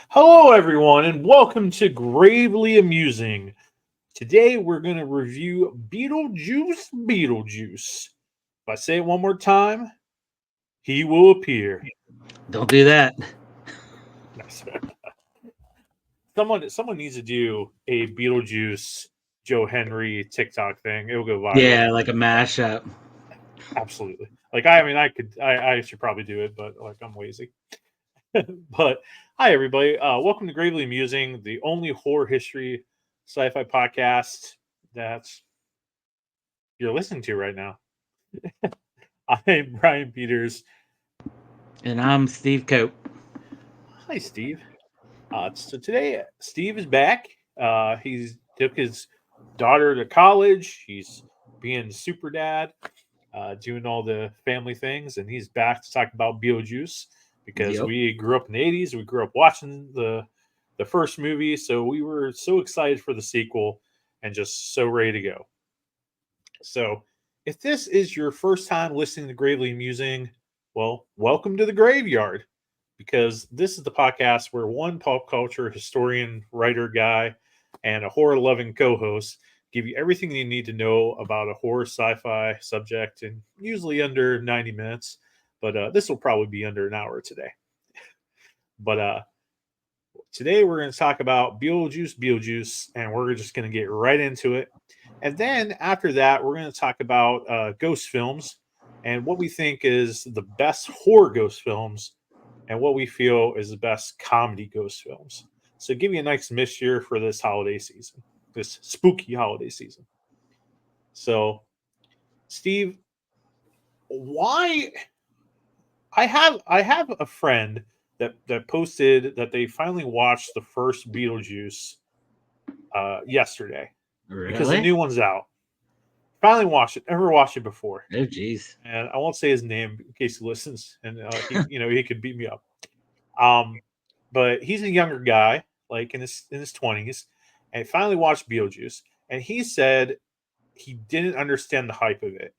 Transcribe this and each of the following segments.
Hello, everyone, and welcome to Gravely Amusing. Today, we're going to review Beetlejuice Beetlejuice. If I say it one more time, he will appear. Don't do that. Nice. Someone needs to do a Beetlejuice Joe Henry TikTok thing. It'll go viral. Yeah, like a mashup. Absolutely. I should probably do it, but like I'm lazy. But hi, everybody. Welcome to Gravely Amusing, the only horror history sci-fi podcast that's you're listening to right now. I'm Brian Peters. And I'm Steve Cope. Hi, Steve. So today, Steve is back. He's took his daughter to college. He's being super dad, doing all the family things, and he's back to talk about Beetlejuice because Yep. we grew up in the '80s. We grew up watching the first movie, so we were so excited for the sequel and just so ready to go. So, if this is your first time listening to Gravely Amusing, well, welcome to the graveyard because this is the podcast where one pop culture historian, writer guy, and a horror loving co host give you everything you need to know about a horror sci fi subject in usually under 90 minutes. But this will probably be under an hour today. But today we're going to talk about Beetlejuice, and we're just going to get right into it. And then after that, we're going to talk about ghost films and what we think is the best horror ghost films and what we feel is the best comedy ghost films. So give you a nice mixture for this holiday season, this spooky holiday season. So, Steve, why I have a friend that posted that they finally watched the first Beetlejuice yesterday because the Really? new one's out. Finally watched it. Never watched it before, Oh, jeez. and I won't say his name in case he listens, and he could beat me up. Um, but he's a younger guy, like in his 20s, and he finally watched Beetlejuice, and he said he didn't understand the hype of it,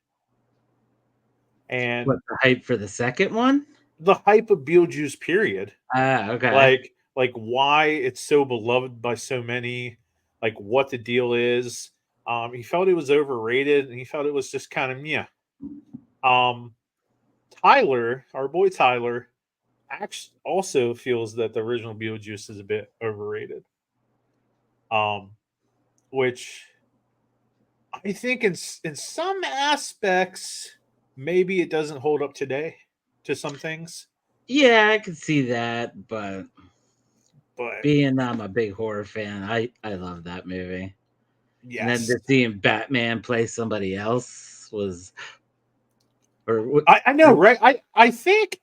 What, and the hype for the second one? the hype of Beetlejuice. Period. Ah, okay. Like why it's so beloved by so many, like what the deal is. He felt it was overrated, and he felt it was just kind of yeah. Um, Tyler, our boy Tyler, actually also feels that the original Beetlejuice is a bit overrated. Um, which I think in some aspects maybe it doesn't hold up today to some things, Yeah, I can see that, but but being I'm a big horror fan, I love that movie. And then yes, just seeing Batman play somebody else was, or what? I know, right? I think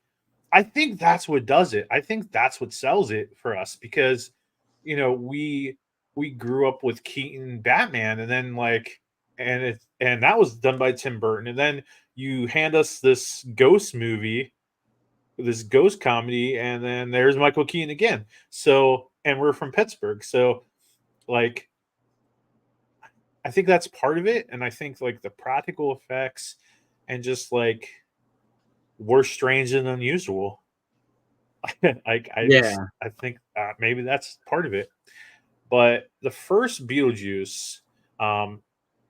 that's what does it. I think that's what sells it for us because we grew up with Keaton Batman, and then and that was done by Tim Burton, and then you hand us this ghost movie, this ghost comedy, and then there's Michael Keaton again. So, and we're from Pittsburgh, so like I think that's part of it, and I think like the practical effects and just like we're strange and unusual. Yeah. I think maybe that's part of it. But the first Beetlejuice, um,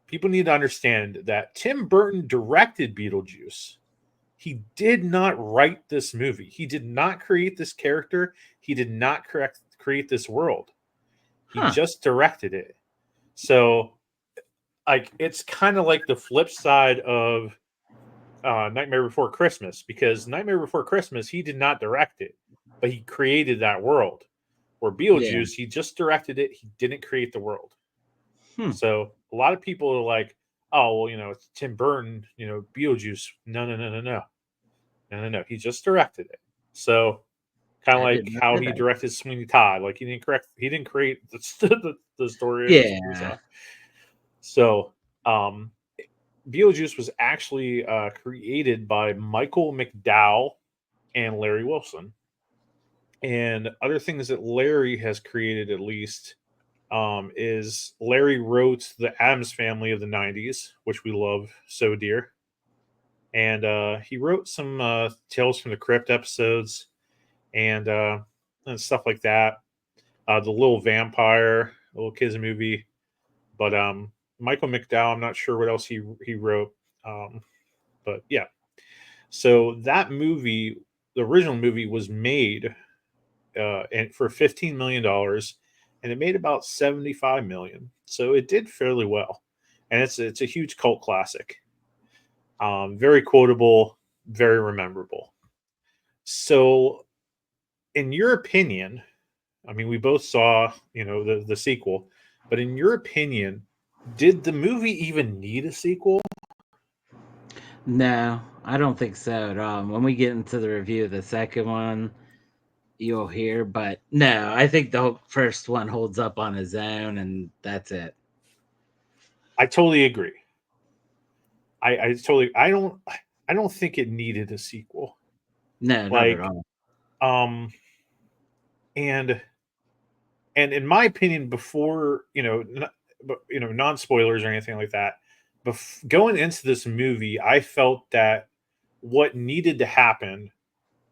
people need to understand that Tim Burton directed Beetlejuice. He did not write this movie. He did not create this character. He did not create this world. He Huh. just directed it. So, like, it's kind of like the flip side of Nightmare Before Christmas because Nightmare Before Christmas, he did not direct it, but he created that world. Where Yeah. Beetlejuice, he just directed it. He didn't create the world. Hmm. So a lot of people are like, "Oh, well, it's Tim Burton, Beetlejuice." No, no, no, no, no, no, no, no. He just directed it. So kind of I like did not how know he that. directed Sweeney Todd. Like he didn't create the story of Sweeney Yeah. Todd. So Beetlejuice was actually created by Michael McDowell and Larry Wilson. And other things that Larry has created, at least, is Larry wrote the Adams Family of the '90s, which we love so dear, and he wrote some Tales from the Crypt episodes, and and stuff like that. The Little Vampire, a little kids movie. But Michael McDowell, I'm not sure what else he wrote. Um, but yeah, so that movie, the original movie, was made and for $15 million, and it made about 75 million. So it did fairly well, and it's a huge cult classic. Very quotable, very memorable. So, in your opinion, I mean, we both saw the sequel, but in your opinion, did the movie even need a sequel? No, I don't think so at all. When we get into the review of the second one, you'll hear. But no, I think the first one holds up on his own, and that's it. I totally agree. I don't think it needed a sequel. No, not at Like, all. um, and in my opinion, before non spoilers or anything like that, going into this movie, I felt that what needed to happen,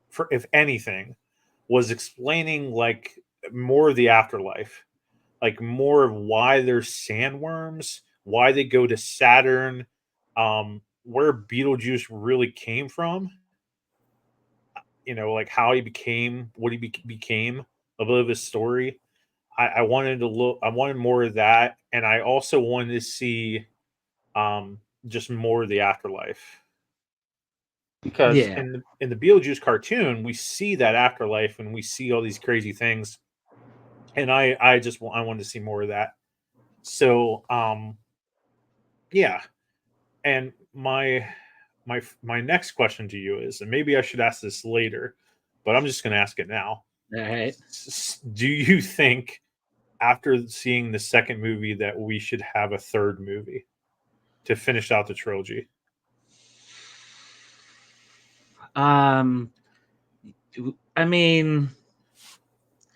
for if anything, was explaining like more of the afterlife, like more of why there's sandworms, why they go to Saturn, where Beetlejuice really came from, like how he became what he became, a bit of his story. I wanted to look. I wanted more of that, and I also wanted to see just more of the afterlife, because Yeah, in the Beetlejuice cartoon we see that afterlife and we see all these crazy things, and I wanted to see more of that. So yeah, and my next question to you is, and maybe I should ask this later, but I'm just going to ask it now. all right. Do you think, after seeing the second movie, that we should have a third movie to finish out the trilogy? Um, I mean,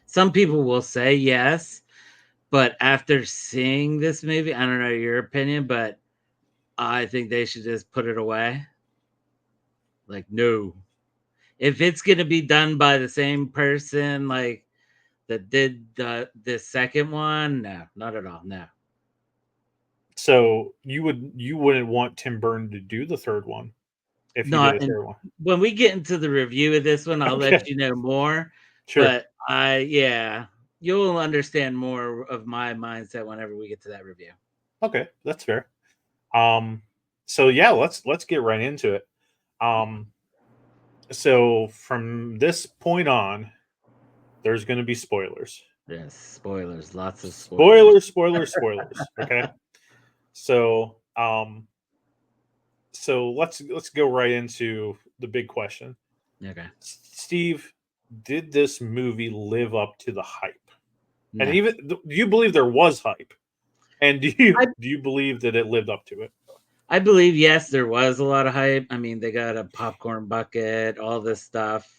some people will say yes, but after seeing this movie, I don't know your opinion, but I think they should just put it away. Like, no. If it's gonna be done by the same person, like that did the second one, no, not at all. No. So you wouldn't want Tim Burton to do the third one if he did Not a and third one? when we get into the review of this one, I'll let Okay, you know more. sure. But yeah, you'll understand more of my mindset whenever we get to that review. Okay, that's fair. Um, so yeah, let's get right into it. Um, so from this point on, there's going to be spoilers. Yes, spoilers, lots of spoilers. Spoilers. Okay. So let's go right into the big question. Okay. Steve, did this movie live up to the hype? And No. even do you believe there was hype? And do you I do you believe that it lived up to it? I believe yes, there was a lot of hype. I mean, they got a popcorn bucket, all this stuff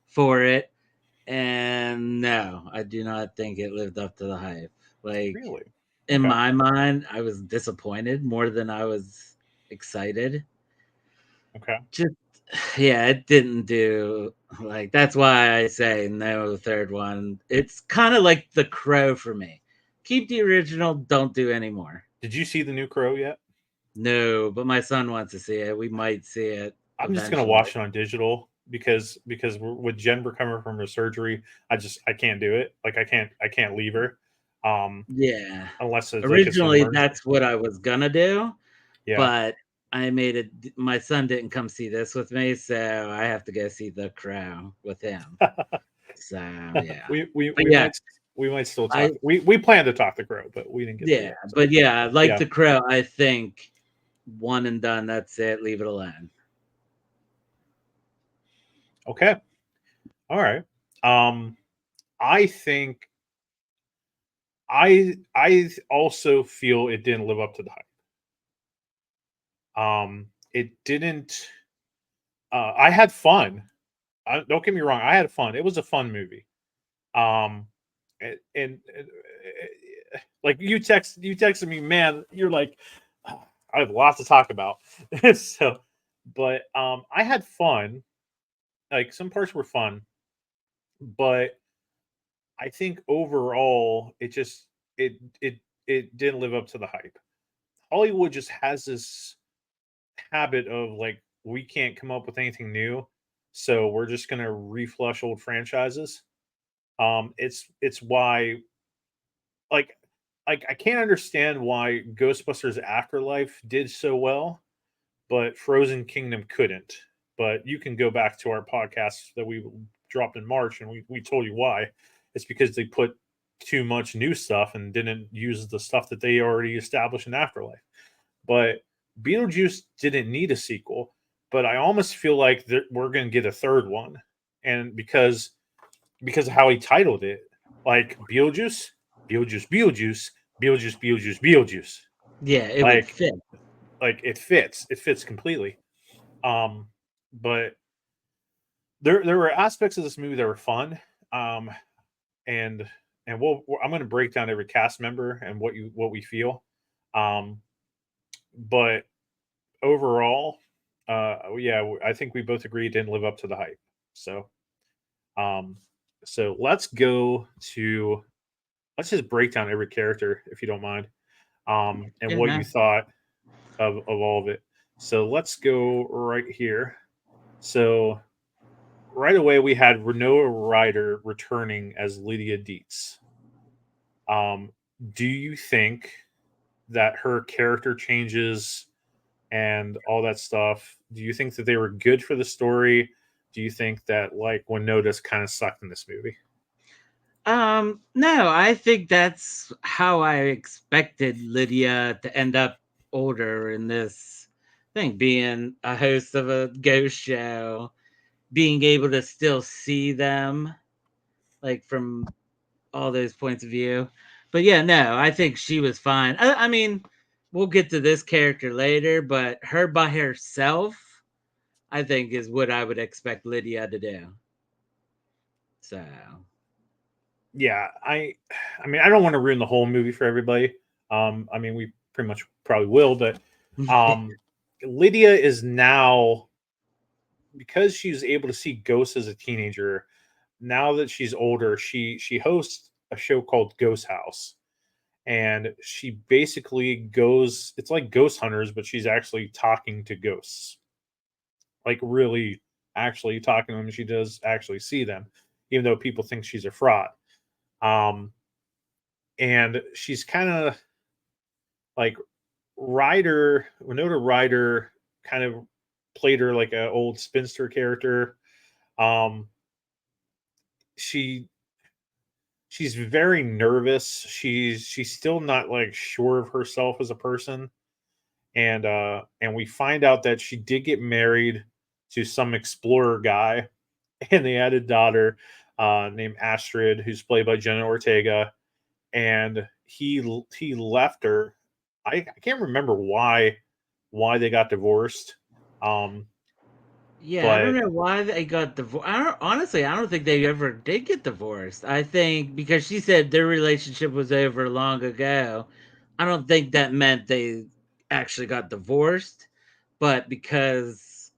for it. And no, I do not think it lived up to the hype. Like Really? in Okay. my mind, I was disappointed more than I was excited. Okay. Just yeah, it didn't do like that's why I say no third one. It's kind of like The Crow for me. Keep the original, don't do anymore. Did you see the new Crow yet? No, but my son wants to see it. We might see it I'm just gonna eventually. watch it on digital because with Jen recovering from her surgery, I can't do it. Like I can't leave her, um, Yeah. unless it's like it's an Originally, emergency. that's what I was gonna do, Yeah. but I made it. My son didn't come see this with me, so I have to go see The Crow with him. So yeah, we we but we yeah, might we might still I talk. We plan to talk the Crow, but we didn't get there yeah, yet. So but yeah, like yeah. The Crow, I think one and done. That's it. Leave it alone. Okay. All right. Um, I think I also feel it didn't live up to the hype. It didn't. I had fun. Don't get me wrong. I had fun. It was a fun movie. Um, like you texted me, man. You're like, "Oh, I have lots to talk about. So, but I had fun. Like some parts were fun, but I think overall it it didn't live up to the hype. Hollywood just has this habit of like we can't come up with anything new, so we're just gonna reflush old franchises. It's why like I can't understand why Ghostbusters Afterlife did so well, but Frozen Kingdom couldn't. But you can go back to our podcast that we dropped in March, and we told you why. It's because they put too much new stuff and didn't use the stuff that they already established in Afterlife. But Beetlejuice didn't need a sequel, but I almost feel like we're going to get a third one, and because of how he titled it, like Beetlejuice, Beetlejuice, Beetlejuice, Beetlejuice, Beetlejuice, Beetlejuice. Yeah, it would Like fit. it fits completely. Um, but there were aspects of this movie that were fun. Um, and I'm going to break down every cast member and what we feel. Um, but overall, yeah, I think we both agree it didn't live up to the hype. So, um, so let's just break down every character if you don't mind, and Yeah, what no. you thought of all of it. So let's go right here. So right away we had Winona Ryder returning as Lydia Dietz. Um, do you think that her character changes and all that stuff? Do you think that they were good for the story? Do you think that like Winona's kind of sucked in this movie? No, I think that's how I expected Lydia to end up older in this thing, being a host of a ghost show, being able to still see them like from all those points of view. But yeah, no, I think she was fine. I mean, we'll get to this character later, but her by herself, I think, is what I would expect Lydia to do. So, Yeah, I mean I don't want to ruin the whole movie for everybody. I mean we pretty much probably will, but um Lydia is now, because she's able to see ghosts as a teenager. Now that she's older, she hosts a show called Ghost House, and she basically goes. It's like Ghost Hunters, but she's actually talking to ghosts, like really actually talking to them. She does actually see them, even though people think she's a fraud. Um, and she's kind of like Winona Ryder kind of played her like an old spinster character. Um, she she's very nervous. She's still not like sure of herself as a person. And we find out that she did get married to some explorer guy, and they had a daughter named Astrid, who's played by Jenna Ortega. And he left her. I can't remember why they got divorced. Um, yeah, I don't but know why they got divorced. I don't think they ever did get divorced. I think because she said their relationship was over long ago. I don't think that meant they actually got divorced, but because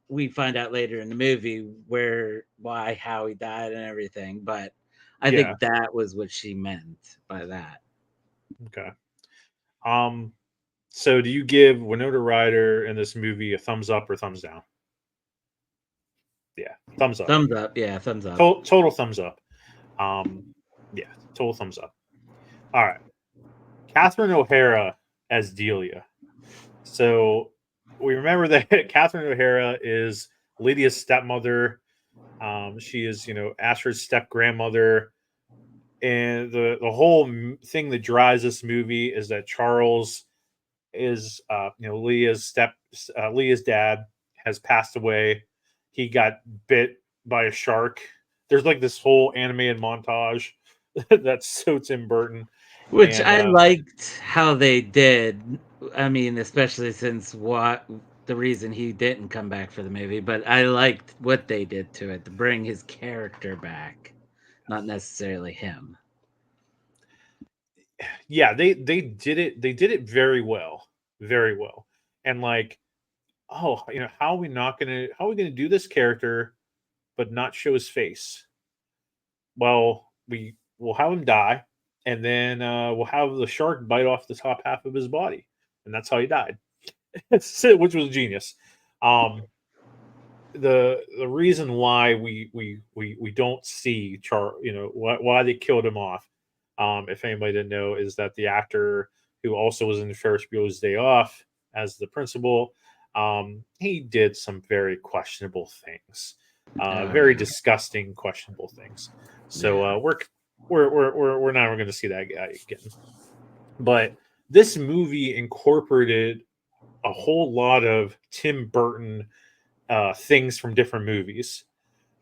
we find out later in the movie why how he died and everything. But I yeah, think that was what she meant by that. okay. Um, so do you give Winona Ryder in this movie a thumbs up or thumbs down? Yeah, thumbs up. Thumbs up, yeah, thumbs up. Total thumbs up. Um, yeah, total thumbs up. All right, Catherine O'Hara as Delia. So we remember that Catherine O'Hara is Lydia's stepmother. She is, Astrid's step grandmother, and the whole thing that drives this movie is that Charles is, Leah's dad has passed away. He got bit by a shark. There's like this whole animated montage that's so Tim Burton, Which and I liked how they did. I mean, especially since what the reason he didn't come back for the movie, but I liked what they did to it to bring his character back, not necessarily him. yeah, they did it very well, very well, and like, oh, how are we gonna do this character but not show his face? Well, we'll have him die, and then we'll have the shark bite off the top half of his body, and that's how he died. Which was genius. Um, the reason why we don't see why they killed him off, if anybody didn't know, is that the actor who also was in Ferris Bueller's Day Off as the principal, he did some very questionable things, Oh very yeah, disgusting, questionable things. So yeah. we're never going to see that guy again. But this movie incorporated a whole lot of Tim Burton things from different movies.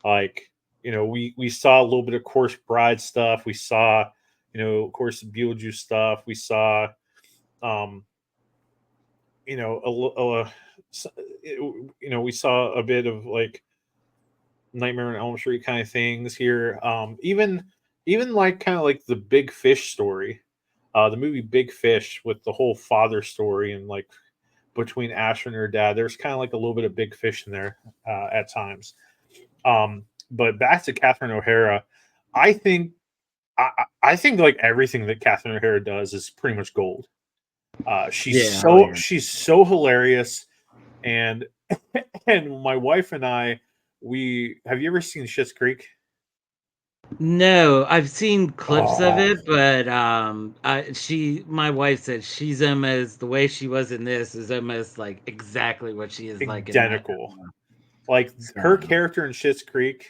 Like, we saw a little bit of Course Bride stuff. We saw, of course, Beetlejuice stuff. We saw, um, you know, we saw a bit of like Nightmare on Elm Street kind of things here. Even like kind of like the Big Fish story, the movie Big Fish with the whole father story and like between Asher and her dad. There's kind of like a little bit of Big Fish in there at times. But back to Catherine O'Hara, I think I think like everything that Catherine O'Hara does is pretty much gold. She's Yeah, oh yeah. she's so hilarious, and and my wife and I, we have you ever seen Schitt's Creek? No, I've seen clips of Oh, it, but my wife said she's almost the way she was in this is almost like exactly what she is like in that. identical. Like her So character in Schitt's Creek,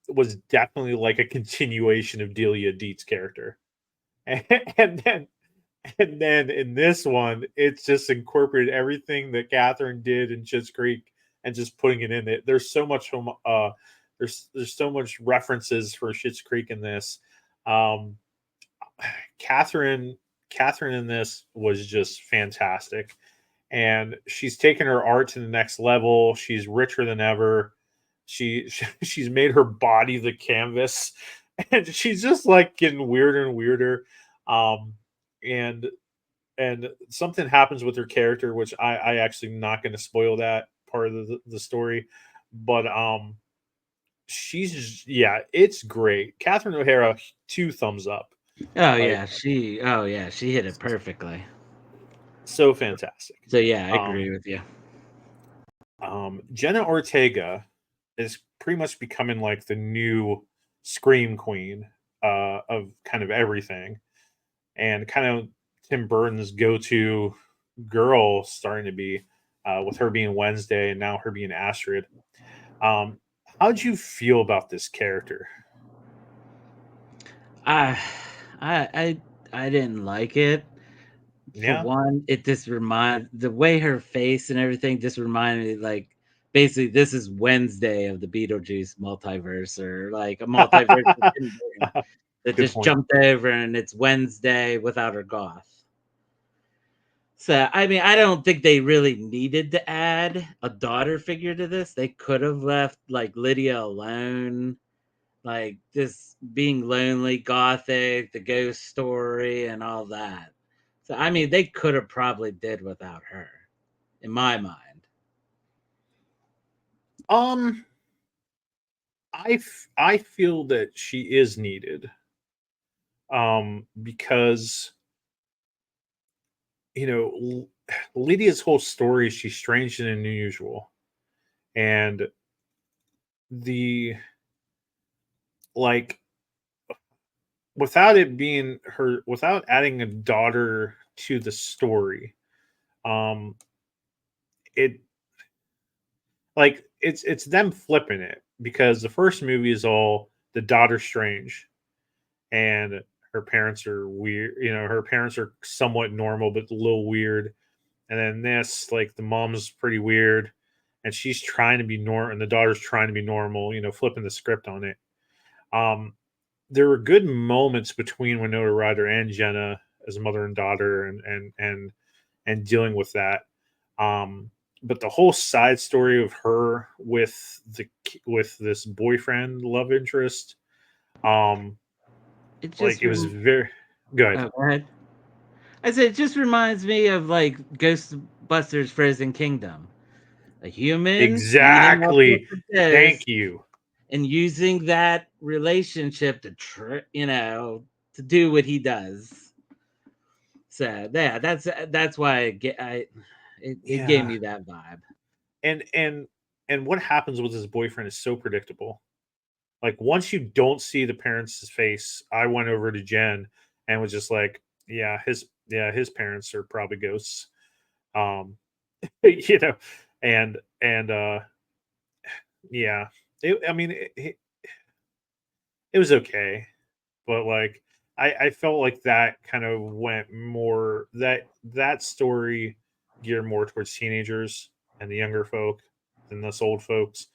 was definitely like a continuation of Delia Deet's character, and, and then and then in this one, it's just incorporated everything that Catherine did in Schitt's Creek and just putting it in it. There's so much there's so much references for Schitt's Creek in this. Um, Catherine Catherine in this was just fantastic, and she's taken her art to the next level. She's richer than ever. She's made her body the canvas, and she's just like getting weirder and weirder. Um, and and something happens with her character, which I actually not going to spoil that part of the story, but yeah, it's great. Catherine O'Hara, two thumbs up, like oh yeah, she hit it perfectly. so fantastic. So yeah, I Um, agree with you. Jenna Ortega is pretty much becoming like the new scream queen of kind of everything, and kind of Tim Burton's go-to girl starting to be with her being Wednesday and now her being Astrid. Um, how'd you feel about this character? I I I I didn't like it. For Yeah. one, it just remind the way her face and everything just reminded me like basically this is Wednesday of the Beetlejuice multiverse or like a multiverse of Tim Burton that Good just point. jumped over and it's Wednesday without her goth. So I mean, I don't think they really needed to add a daughter figure to this. They could have left like Lydia alone, like just being lonely, gothic, the ghost story, and all that. So I mean, they could have probably did without her, in my mind. Um, I feel that she is needed. Because Lydia's whole story, she's strange and unusual, and the like without it being her, without adding a daughter to the story, um, it it's them flipping it because the first movie is all the daughter strange and her parents are weird. Her parents are somewhat normal but a little weird. And then this, like the mom's pretty weird, and she's trying to be normal, and the daughter's trying to be normal. Flipping the script on it. Um, there were good moments between Winona Ryder and Jenna as mother and daughter, and dealing with that. But the whole side story of her with this boyfriend love interest, um, It like just it was very good. oh, go ahead. I said it just reminds me of like Ghostbusters Frozen Kingdom. A human meeting up with Exactly. the Thank ghost you. and using that relationship to to do what he does. So yeah, that's why it gave Yeah. me that vibe. And what happens with his boyfriend is so predictable. Like once you don't see the parents' face, I went over to Jen and was just like, his parents are probably ghosts. Um, you know, and yeah, I mean, it was okay, but like I felt like that kind of went more that story geared more towards teenagers and the younger folk than us old folks.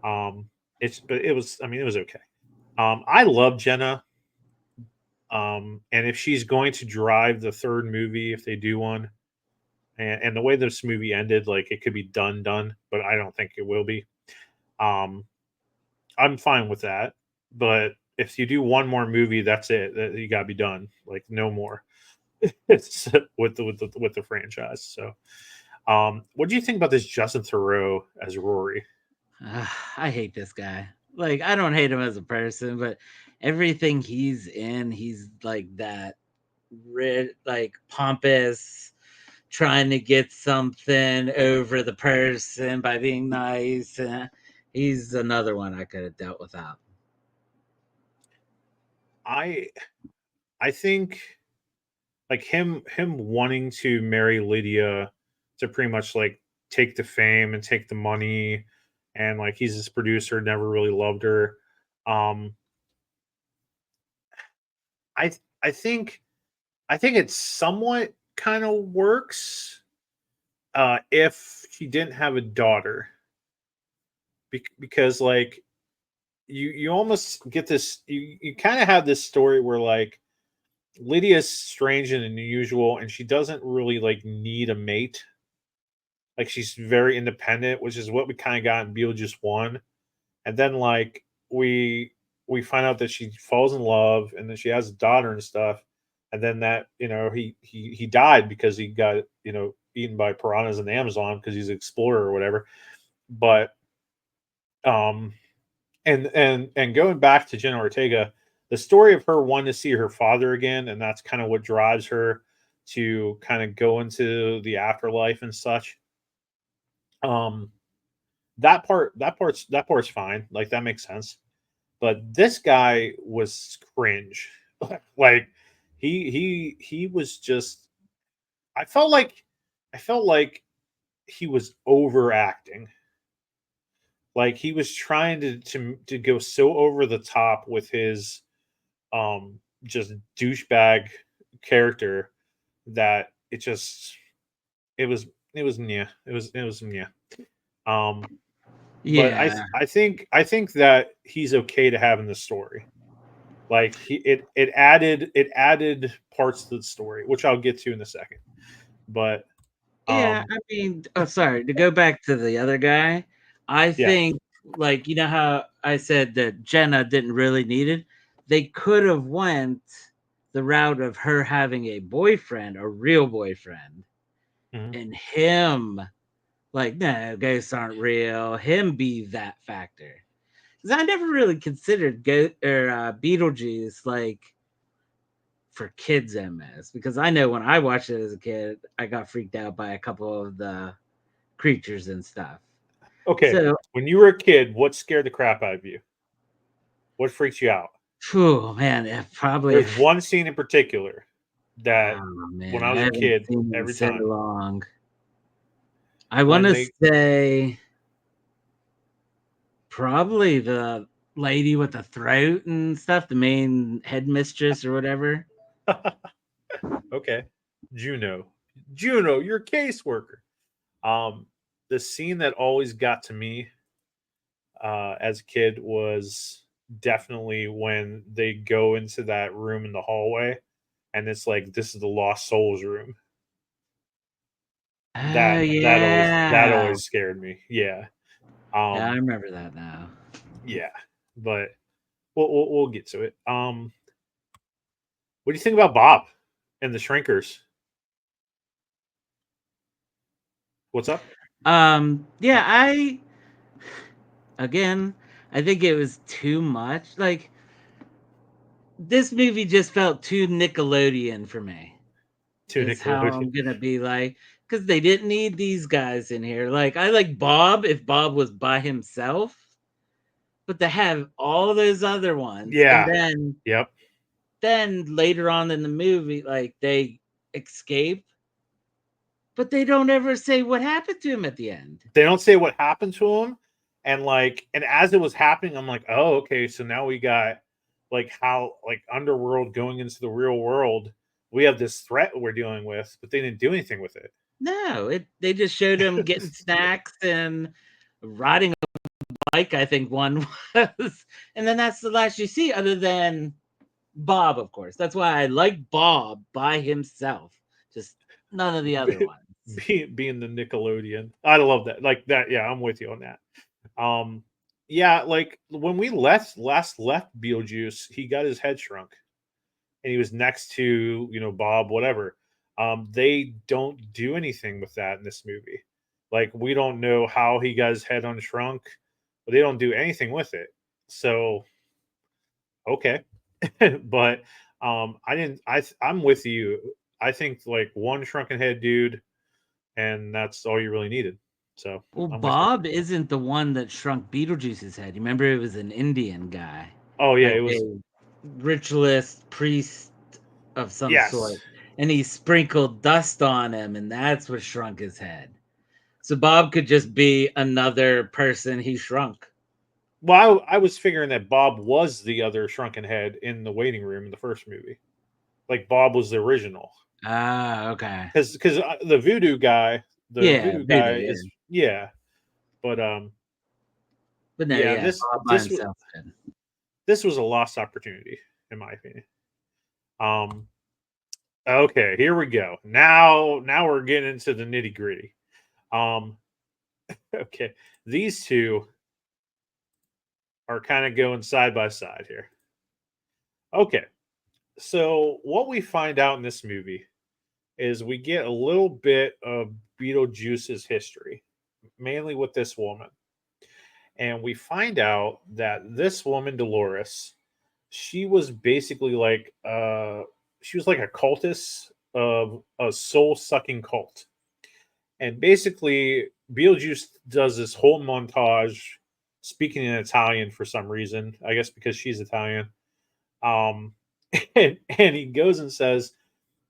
But it was, I mean, it was okay. I love Jenna. And if she's going to drive the third movie, if they do one, and the way this movie ended, like it could be done, but I don't think it will be. Um, I'm fine with that. But if you do one more movie, that's it. You gotta be done. Like no more. It's with the franchise. So, what do you think about this Justin Theroux as Rory? I hate this guy. Like, I don't hate him as a person, but everything he's in, he's like that like pompous, trying to get something over the person by being nice. He's another one I could have dealt without. I I think like him wanting to marry Lydia to pretty much like take the fame and take the money, and like he's this producer, never really loved her. Um, I think it somewhat kind of works if she didn't have a daughter, because like you almost get this, you kind of have this story where like Lydia's strange and unusual, and she doesn't really like need a mate. Like she's very independent, which is what we kind of got in Beetlejuice one. And then like we find out that she falls in love and then she has a daughter and stuff. And then that, he died because he got, eaten by piranhas in the Amazon because he's an explorer or whatever. But um and going back to Jenna Ortega, the story of her wanting to see her father again, and that's kind of what drives her to kind of go into the afterlife and such. Um, that part's fine. Like that makes sense. But this guy was cringe. Like he was just. I felt like I felt like he was overacting. Like he was trying to go so over the top with his just douchebag character that it was yeah, it was yeah. Um but Yeah. I think that he's okay to have in the story. Like it added parts to the story, which I'll get to in a second. But Yeah, I mean, oh, sorry, to go back to the other guy, I yeah. think, like, you know how I said that Jenna didn't really need it? They could have went the route of her having a boyfriend, a real boyfriend, Mhm. and him, like, no, ghosts aren't real, him be that factor. Because I never really considered Beetlejuice, like, for kids MS, because I know when I watched it as a kid, I got freaked out by a couple of the creatures and stuff. Okay. So, When you were a kid, what scared the crap out of you? What freaks you out? phew, man, it probably. There's one scene in particular that Oh when man, I I was a haven't kid, seen it in every so time long. I want when to they say probably the lady with the throat and stuff, the main headmistress or whatever. okay, Juno, Juno, you're a caseworker. Um, the scene that always got to me as a kid was definitely when they go into that room in the hallway, and it's like this is the lost souls room. Oh That always yeah, scared me. Yeah. yeah, I Um. remember that now. Yeah. But we'll get to it. What do you think about Bob and the Shrinkers? What's up? Yeah, I again, I think it was too much. Like, this movie just felt too Nickelodeon for me. To Is how Nickelodeon. I'm gonna be like, because they didn't need these guys in here. Like, I like Bob if Bob was by himself, but to have all those other ones, and Yeah. then Yep. later on in the movie, like they escape, but they don't ever say what happened to him at the end. They don't say what happened to him, and like, and as it was happening, I'm like, oh, okay, so now we got like how like underworld going into the real world. We have this threat we're dealing with, but they didn't do anything with it. No, they just showed him getting snacks and riding a bike, I think one was. And then that's the last you see, other than Bob, of course. That's why I like Bob by himself. Just none of the other ones. Being the Nickelodeon, I love that. Like that, yeah, I'm with you on that. Um, yeah, like when we last left Beetlejuice, he got his head shrunk, and he was next to Bob, whatever. They don't do anything with that in this movie. Like we don't know how he got his head unshrunk, but they don't do anything with it. So okay, but I didn't. I'm with you. I think like one shrunken head dude, and that's all you really needed. So Well, I'm with you. Bob isn't the one that shrunk Beetlejuice's head. You remember it was an Indian guy, Oh yeah, like it was. a ritualist priest of some Yes. sort, and he sprinkled dust on him, and that's what shrunk his head. So Bob could just be another person he shrunk. Well, I was figuring that Bob was the other shrunken head in the waiting room in the first movie. Like Bob was the original, Ah, okay. because the Yeah, voodoo Voodoo, guy is yeah. yeah, but But no, yeah, yeah, this Bob by this was himself good. this was a lost opportunity in my opinion. Um, okay, here we go. Now we're getting into the nitty gritty. Um, okay, these two are kind of going side by side here. Okay, so what we find out in this movie is we get a little bit of Beetlejuice's history, mainly with this woman. And we find out that this woman, Dolores, she was basically like she was like a cultist of a soul sucking cult. And basically Beetlejuice does this whole montage speaking in Italian for some reason, I guess because she's Italian. Um and he goes and says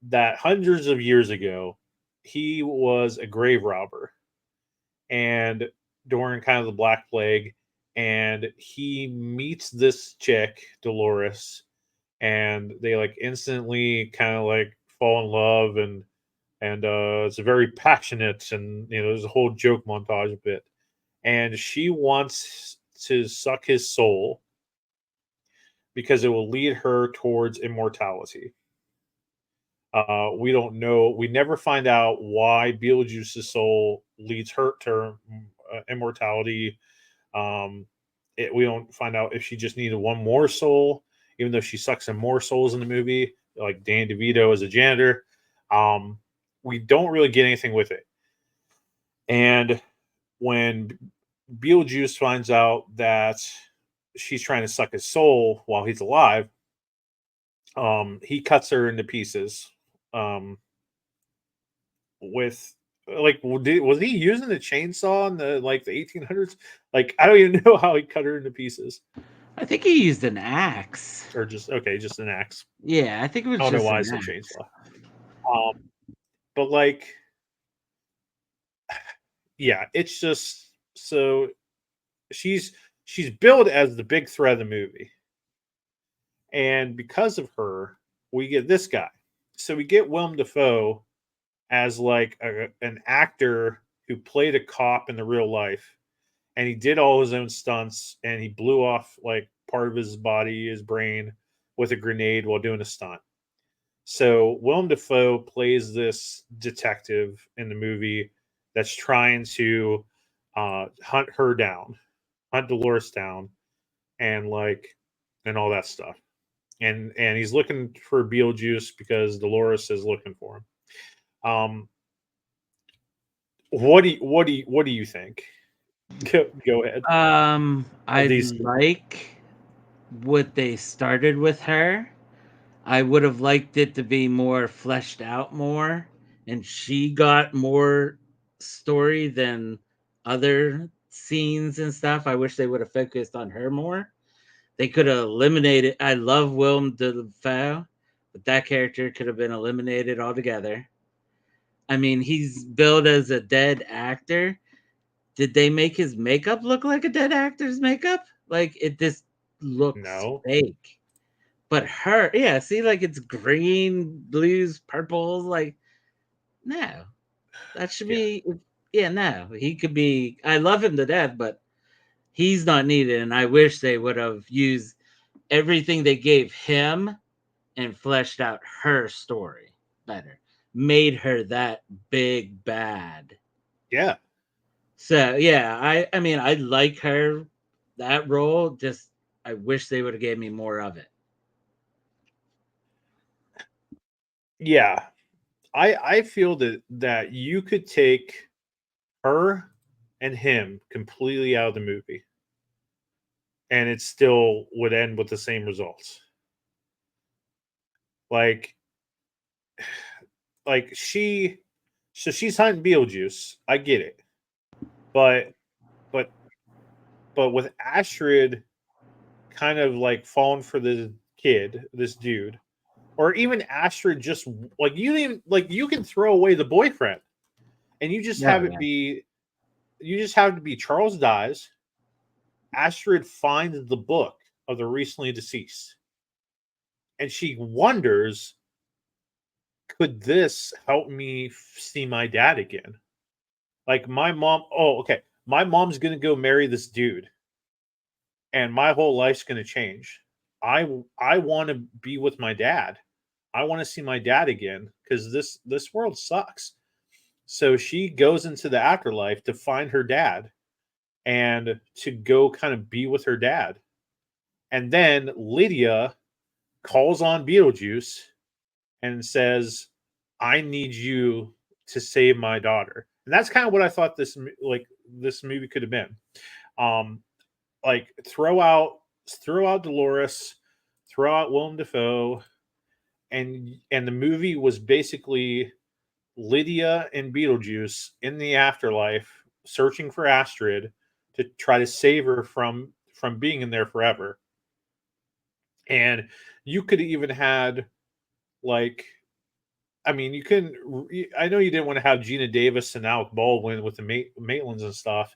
that hundreds of years ago, he was a grave robber, and during kind of the Black Plague, and he meets this chick, Dolores, and they like instantly kind of like fall in love, and it's very passionate, and there's a whole joke montage bit, and she wants to suck his soul because it will lead her towards immortality. We don't know. We never find out why Beetlejuice's soul leads her to immortality. Um, we don't find out if she just needed one more soul, even though she sucks in more souls in the movie, like Dan DeVito as a janitor. Um, we don't really get anything with it. And when Beetlejuice finds out that she's trying to suck his soul while he's alive, he cuts her into pieces. Um, with like was he using the chainsaw in the 1800s? Like I don't even know how he cut her into pieces, I think he used an axe. or just an axe. Yeah, I think it I was don't know just why I an said axe. chainsaw. um but like yeah, it's just so she's she's billed as the big threat of the movie, and because of her we get this guy. So we get Willem Dafoe as like an actor who played a cop in the real life, and he did all his own stunts, and he blew off like part of his body, his brain, with a grenade while doing a stunt. So Willem Dafoe plays this detective in the movie that's trying to hunt her down, hunt Dolores down, and and all that stuff. And he's looking for Beetlejuice because Dolores is looking for him. Um, what do you think? Go ahead. I These, like what they started with her. I would have liked it to be more fleshed out more, and she got more story than other scenes and stuff. I wish they would have focused on her more. They could have eliminated. I love Willem Dafoe, but that character could have been eliminated altogether. I mean, he's billed as a dead actor. Did they make his makeup look like a dead actor's makeup? Like it just looks no, fake. But her, yeah, see, like it's green, blues, purples. Like, no, that should yeah, be, yeah, no, he could be. I love him to death, but he's not needed. And I wish they would have used everything they gave him and fleshed out her story better, made her that big bad. yeah, So yeah, I mean I like her that role. Just I wish they would have gave me more of it. yeah. I feel that you could take her and him completely out of the movie, and it still would end with the same results. Like she, so she's hunting Beetlejuice. I get it, but but with Astrid kind of like falling for this kid, this dude, or even Astrid just like you even like you can throw away the boyfriend and you just Oh have it yeah, be you just have it to be Charles dies, Astrid finds the book of the recently deceased, and she wonders, could this help me see my dad again? Like my mom, oh, okay. My mom's gonna go marry this dude, and my whole life's gonna change. I want to be with my dad. I want to see my dad again because this world sucks. So she goes into the afterlife to find her dad and to go kind of be with her dad. And then Lydia calls on Beetlejuice and says, "I need you to save my daughter." And that's kind of what I thought this movie could have been. Um, like throw out Dolores, throw out Willem Dafoe, and the movie was basically Lydia and Beetlejuice in the afterlife searching for Astrid to try to save her from being in there forever. And you could even had like I mean, you can. I know you didn't want to have Gina Davis and Alec Baldwin with the Maitlands and stuff,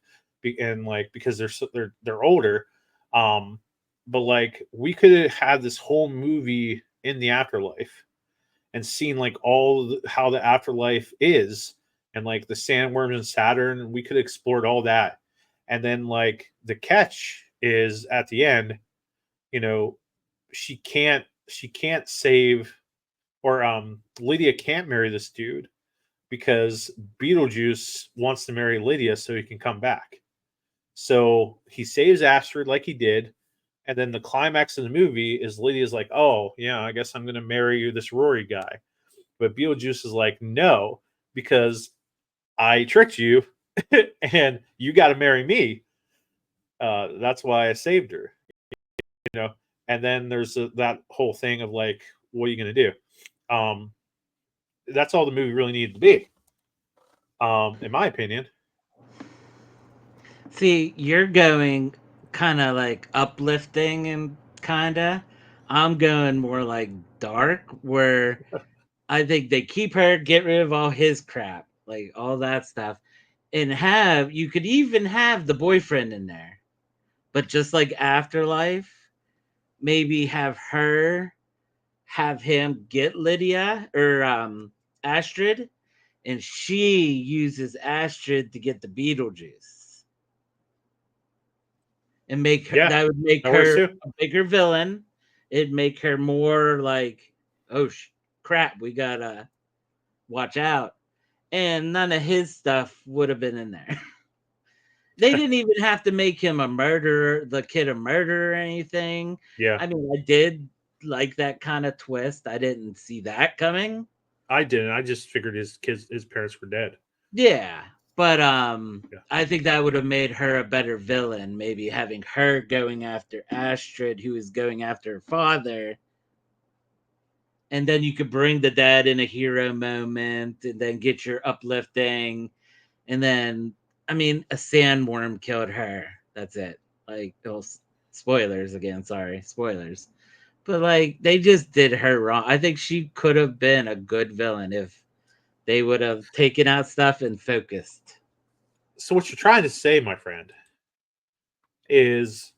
and like because they're older. Um, but like we could have had this whole movie in the afterlife and seen like how the afterlife is, and like the sandworms and Saturn. We could have explored all that, and then like the catch is at the end. You know, she can't save, or Lydia can't marry this dude because Beetlejuice wants to marry Lydia so he can come back. So he saves Astrid like he did, and then the climax of the movie is Lydia's like, "Oh yeah, I guess I'm gonna marry you, this Rory guy," but Beetlejuice is like, "No, because I tricked you, and you got to marry me. That's why I saved her." You know, and then there's that whole thing of like, what are you gonna do? Um, that's all the movie really needed to be, in my opinion. see, you're going kind of like uplifting and kinda. I'm going more like dark, where I think they keep her, get rid of all his crap, like all that stuff, and have you could even have the boyfriend in there, but just like Afterlife, maybe have him get Lydia or Astrid, and she uses Astrid to get the Beetlejuice, and make her Yeah, that would make that works her too. a bigger villain. It'd make her more like, oh crap, we gotta watch out. And none of his stuff would have been in there. They didn't even have to make him a murderer, the kid a murderer or anything. Yeah, I mean, I did like that kind of twist. I didn't see that coming. I didn't. I just figured his parents were dead. Yeah. But Yeah. I think that would have made her a better villain. Maybe having her going after Astrid, who is going after her father, and then you could bring the dad in a hero moment, and then get your uplifting, and then I mean, a sandworm killed her. That's it. Like, oh, spoilers again. Sorry, spoilers. But like, they just did her wrong. I think she could have been a good villain if they would have taken out stuff and focused. So what you're trying to say, my friend, is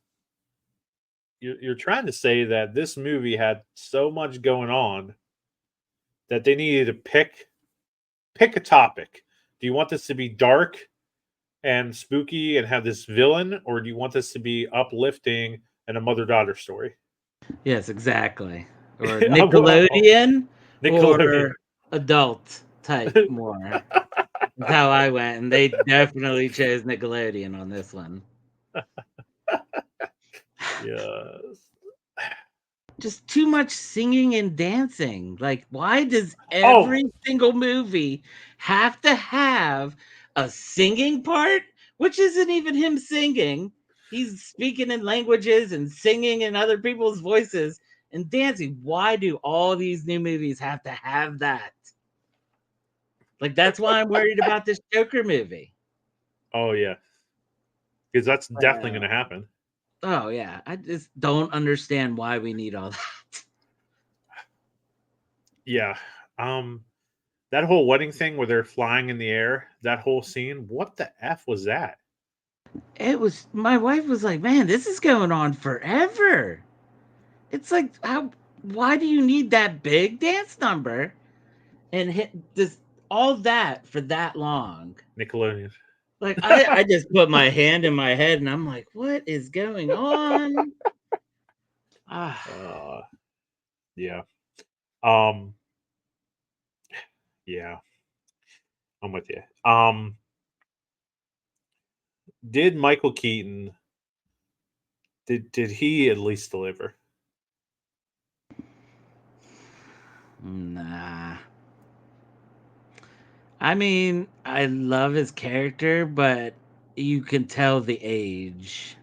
you're trying to say that this movie had so much going on that they needed to pick a topic. Do you want this to be dark and spooky and have this villain, or do you want this to be uplifting and a mother daughter story? Yes, exactly. Or Well, Nickelodeon Nickelodeon. or adult type more. That's how I went, and they definitely chose Nickelodeon on this one. Yes. Just too much singing and dancing. Like, why does Oh, every single movie have to have a singing part? Which isn't even him singing. He's speaking in languages and singing in other people's voices and dancing. Why do all these new movies have to have that? Like, that's why I'm worried about this Joker movie. oh yeah, because that's definitely going Uh, to happen. oh, yeah. I just don't understand why we need all that. Yeah. Um, that whole wedding thing where they're flying in the air, that whole scene, what the f was that? It was, my wife was like, man, this is going on forever. It's like, how, why do you need that big dance number and hit this, all that for that long? Nickelodeon. Like, I just put my hand in my head and I'm like, what is going on? Ah, uh, yeah. Um, yeah. I'm with you. Did Michael Keaton did he at least deliver? nah. I mean, I love his character, but you can tell the age,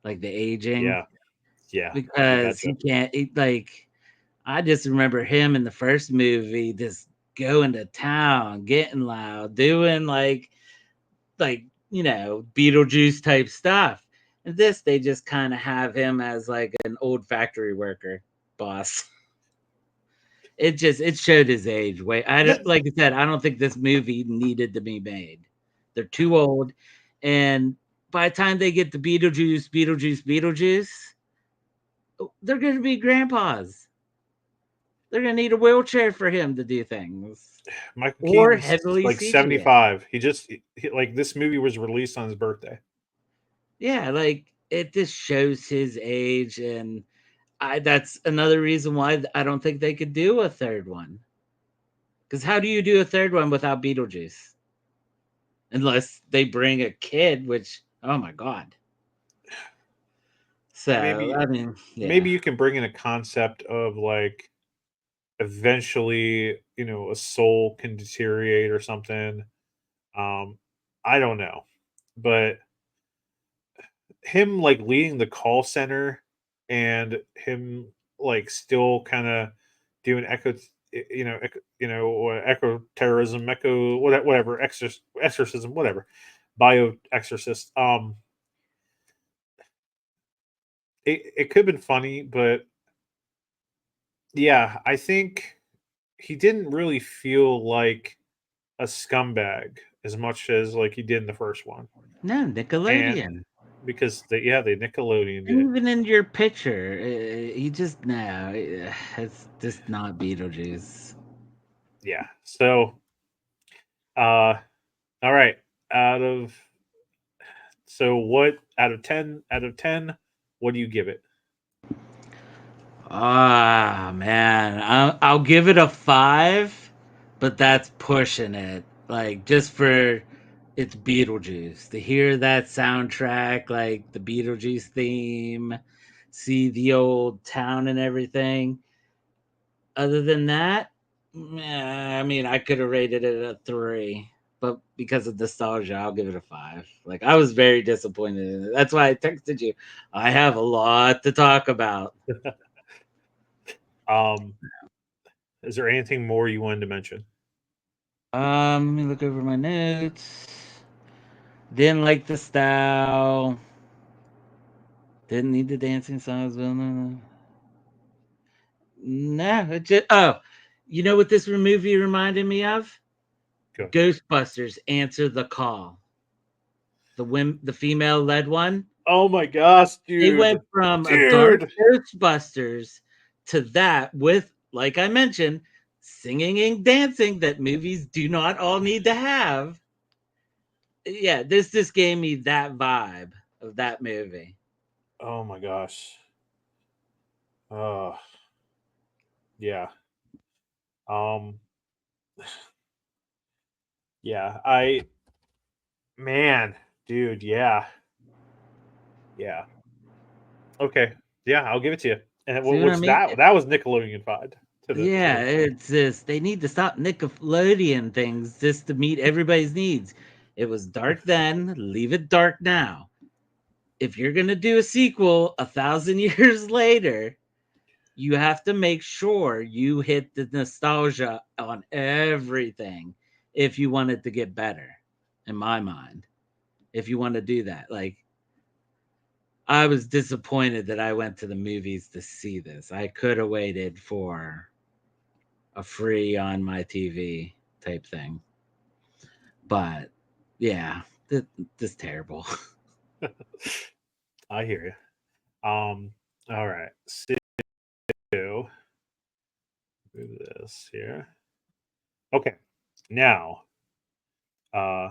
like the aging, Yeah, yeah, you because betcha. he can't, like, I just remember him in the first movie just going to town, getting loud, doing like Beetlejuice type stuff. And this they just kind of have him as like an old factory worker boss. It showed his age. Way I Yeah, don't, like I said, I don't think this movie needed to be made. They're too old, and by the time they get to Beetlejuice, they're going to be grandpas. They're going to need a wheelchair for him to do things, Michael or Keaton's heavily like CGI. 75. Like this movie was released on his birthday. Yeah, like it just shows his age, and I that's another reason why I don't think they could do a third one. Because how do you do a third one without Beetlejuice? Unless they bring a kid, which oh my god. So Maybe I mean, yeah. maybe you can bring in a concept of like eventually, a soul can deteriorate or something. Um, I don't know, but him like leading the call center and him like still kind of doing echo terrorism, whatever, exorcism, whatever, bio exorcist. It could have been funny, but yeah, I think he didn't really feel like a scumbag as much as like he did in the first one, No, and Nickelodeon. because the Nickelodeon it. Even in your picture, he just no, it's just not Beetlejuice. Yeah. So, uh, all right. Out of what out of ten, what do you give it? Ah man, I'll give it a 5, but that's pushing it. Like just for it's Beetlejuice to hear that soundtrack, like the Beetlejuice theme, see the old town and everything. Other than that, I mean, I could have rated it a 3. but because of nostalgia, I'll give it a 5. Like, I was very disappointed in it. That's why I texted you. I have a lot to talk about. Um, is there anything more you wanted to mention? Let me look over my notes. Didn't like the style. Didn't need the dancing songs. No, it just, oh, you know what this movie reminded me of? Go. Ghostbusters Answer the Call. The female led one. Oh my gosh, They went dude. from a dark Dude. Ghostbusters to that with, like I mentioned, singing and dancing that movies do not all need to have. Yeah, this just gave me that vibe of that movie. Oh my gosh. Uh yeah. Um yeah, man, dude, yeah. Yeah. Okay. Yeah, I'll give it to you. And See what I which mean? that was Nickelodeon fied to Yeah, the it's just they need to stop Nickelodeon things just to meet everybody's needs. It was dark then, leave it dark now. If you're gonna do a sequel 1,000 years later, you have to make sure you hit the nostalgia on everything if you want it to get better, in my mind. If you want to do that. Like, I was disappointed that I went to the movies to see this. I could have waited for a free on my TV type thing. But yeah, this terrible. I hear you. All right. So move this here. Okay. Now, uh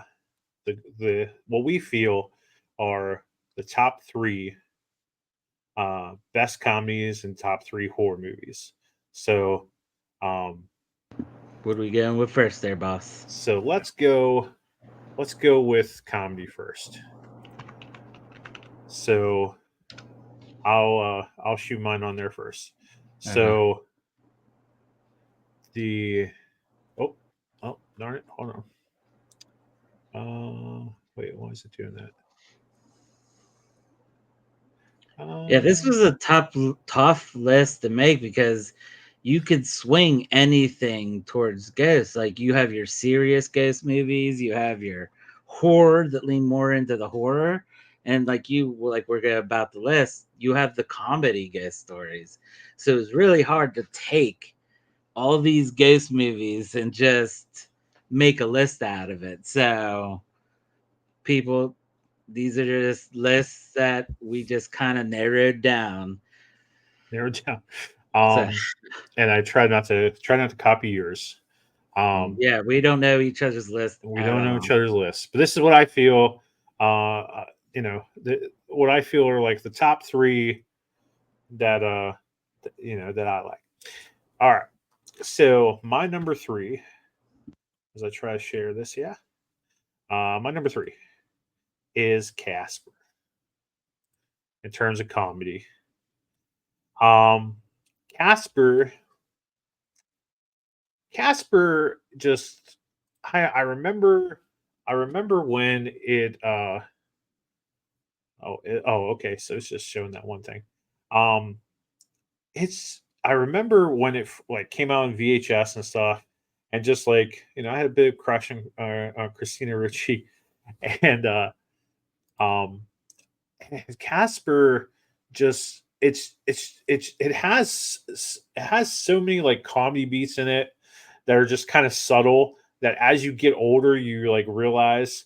the what we feel are the top 3 best comedies and top 3 horror movies. So, um, What are we going with first there, boss? so let's go. Let's go with comedy first. So I'll shoot mine on there first. Okay. So the oh oh darn it, hold on. Wait, why is it doing that? Yeah, this Uh, was a tough list to make because you could swing anything towards ghosts. Like, you have your serious ghost movies, you have your horror that lean more into the horror, and like we're about the list, you have the comedy ghost stories. So it's really hard to take all these ghost movies and just make a list out of it. So people, these are just lists that we just kind of narrowed down. narrow it down. So And I try not to copy yours. yeah, we don't know each other's list We at don't know each all. other's lists, but this is what I feel. What I feel are like the top 3 that that I like. All right, so my number 3, as I try to share this, yeah, my number 3 is Casper in terms of comedy. Um, Casper, Casper, just I remember when it okay, so it's just showing that one thing. Um, it's I remember when it like came out in VHS and stuff, and just like I had a big crush on Christina Ricci, and um, and Casper just it has so many like comedy beats in it that are just kind of subtle that as you get older you like realize.